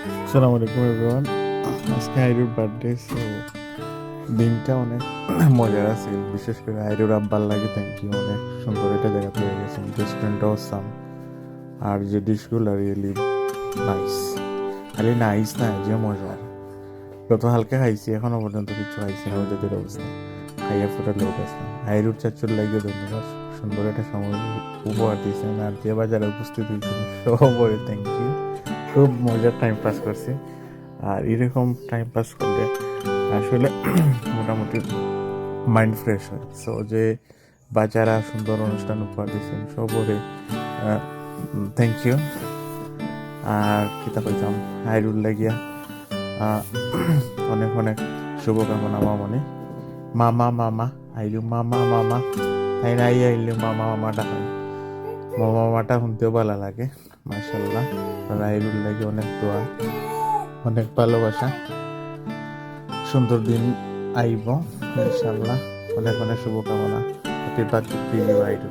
আসসালামু আলাইকুম এভরিওয়ান। আজকে আইরুর বার্থডে, সো দিনটা অনেক মজার আছে। বিশেষ করে আইরুর আব্বার লাগে থ্যাংক ইউ, অনেক সুন্দর একটা জায়গা পেয়ে গেছেন, রেস্টুরেন্টটা অসাম। আর যে ডিশগুলো রিয়েলি নাইস, খালি নাইস না, যে মজার। যত হালকা খাইছি এখনো পর্যন্ত কিছু খাইছি না ওদের অবস্থা, খাইয়া ফুটা লোক আসলাম। আইরুর চাচুর লাগিয়ে ধন্যবাদ, সুন্দর একটা সময় উপহার দিয়েছেন। আর যে বাজারে উপস্থিত হয়েছেন সবাই থ্যাংক ইউ। খুব মজার টাইম পাস করছি। আর এরকম টাইম পাস করলে আসলে মোটামুটি মাইন্ড ফ্রেশ হয়। সো যে বাচ্চারা সুন্দর অনুষ্ঠান উপহার দিচ্ছেন সবরে থ্যাংক ইউ। আর কিতা কইতাম, হাইরুল লাগিয়া আহ, অনেক অনেক শুভকামনা মামনি। মামা মামা আইলু, মামা মামা তাই না, আইলু মামা মামাটা হয়। মামা মামাটা শুনতেও ভালো লাগে মাশাল্লাহ। আর আইরুল লাগে অনেক দোয়া, অনেক ভালোবাসা। সুন্দর দিন আইব ইনশাল্লাহ। অনেক অনেক শুভকামনা। Happy birthday to you আইডু।